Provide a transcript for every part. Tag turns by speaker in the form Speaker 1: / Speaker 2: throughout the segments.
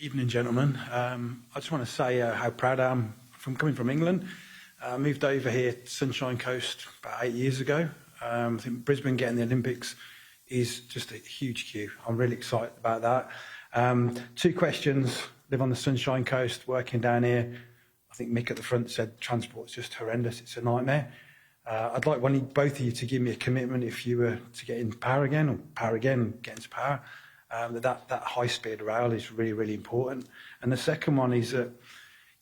Speaker 1: Evening, gentlemen. I just want to say how proud I am from coming from England. I moved over here to Sunshine Coast about 8 years ago. I think Brisbane getting the Olympics is just a huge queue. I'm really excited about that. Two questions. Live on the Sunshine Coast, working down here. I think Mick at the front said transport's just horrendous. It's a nightmare. I'd like both of you to give me a commitment if you were to get in power again, or power again, get into power. That high-speed rail is really, really important. And the second one is that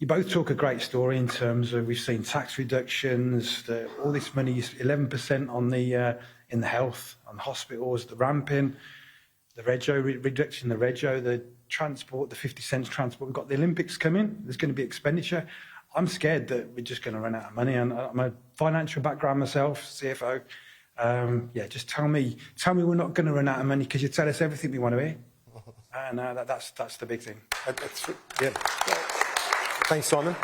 Speaker 1: you both talk a great story in terms of we've seen tax reductions, all this money is 11% on the in the health, on hospitals, the ramping, the reduction, the transport, the 50 cents transport. We've got the Olympics coming. There's going to be expenditure. I'm scared that we're just going to run out of money. And I'm a financial background myself, CFO. Just tell me we're not going to run out of money because you tell us everything we want to hear. And that's the big thing.
Speaker 2: Yeah. Thanks, Simon.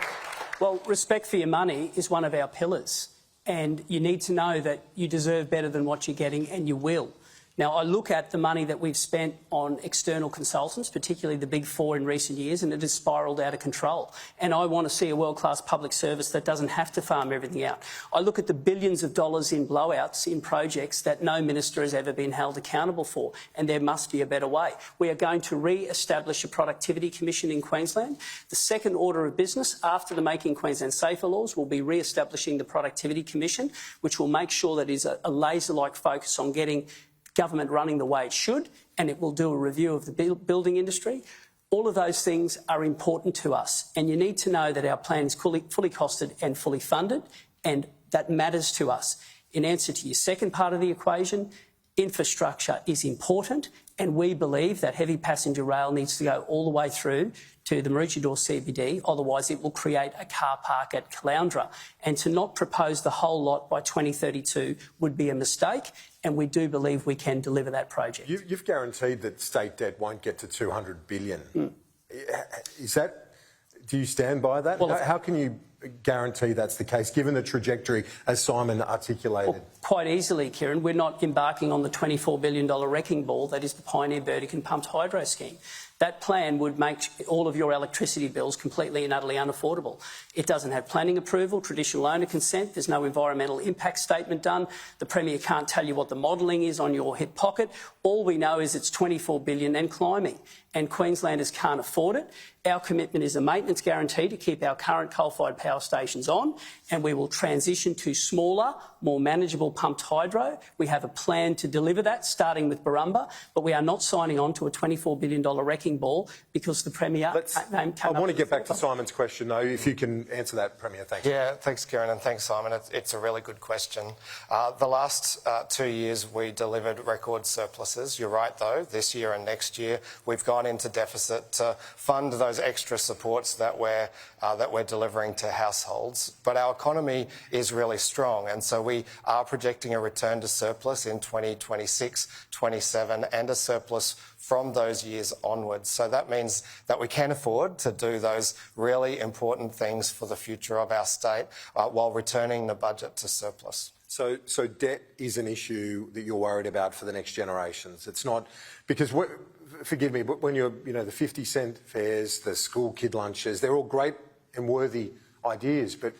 Speaker 3: Well, respect for your money is one of our pillars, and you need to know that you deserve better than what you're getting, and you will. Now, I look at the money that we've spent on external consultants, particularly the big four in recent years, and it has spiralled out of control. And I want to see a world-class public service that doesn't have to farm everything out. I look at the billions of dollars in blowouts in projects that no minister has ever been held accountable for, and there must be a better way. We are going to re-establish a productivity commission in Queensland. The second order of business after the Making Queensland Safer laws will be re-establishing the productivity commission, which will make sure that it is a laser-like focus on getting government running the way it should, and it will do a review of the building industry. All of those things are important to us, and you need to know that our plan is fully costed and fully funded, and that matters to us. In answer to your second part of the equation, infrastructure is important, and we believe that heavy passenger rail needs to go all the way through to the Maroochydore CBD, otherwise it will create a car park at Caloundra. And to not propose the whole lot by 2032 would be a mistake, and we do believe we can deliver that project.
Speaker 2: You've guaranteed that state debt won't get to $200 billion. Do you stand by that? Well, how can you guarantee that's the case, given the trajectory, as Simon articulated?
Speaker 3: Well, quite easily, Kieran. We're not embarking on the $24 billion wrecking ball that is the Pioneer Burdekin Pumped Hydro Scheme. That plan would make all of your electricity bills completely and utterly unaffordable. It doesn't have planning approval, traditional owner consent, there's no environmental impact statement done, the Premier can't tell you what the modelling is on your hip pocket. All we know is it's $24 billion and climbing, and Queenslanders can't afford it. Our commitment is a maintenance guarantee to keep our current coal-fired power stations on, and we will transition to smaller, more manageable pumped hydro. We have a plan to deliver that, starting with Barumba, but we are not signing on to a $24 billion wrecking ball because the Premier
Speaker 2: I want to get back to Simon's question, though, if you can answer that, Premier. Thanks.
Speaker 4: Yeah, thanks, Kieran, and thanks, Simon. It's a really good question. The last 2 years we delivered record surpluses. You're right, though, this year and next year we've gone into deficit to fund those extra supports that we're delivering to households. But our economy is really strong, and so we are projecting a return to surplus in 2026, 27, and a surplus from those years onwards. So that means that we can afford to do those really important things for the future of our state while returning the budget to surplus.
Speaker 2: So debt is an issue that you're worried about for the next generations. It's not because, forgive me, but when you're, the 50-cent fares, the school kid lunches, they're all great and worthy ideas, but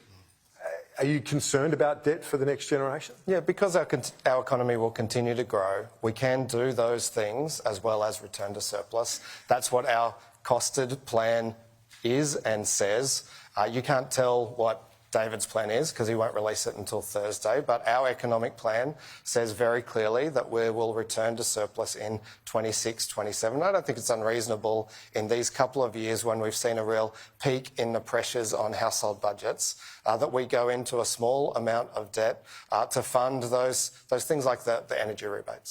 Speaker 2: are you concerned about debt for the next generation?
Speaker 4: Yeah, because our economy will continue to grow, we can do those things as well as return to surplus. That's what our costed plan is and says. You can't tell what David's plan is because he won't release it until Thursday, but our economic plan says very clearly that we will return to surplus in 26, 27. I don't think it's unreasonable in these couple of years when we've seen a real peak in the pressures on household budgets that we go into a small amount of debt to fund those things like the energy rebates.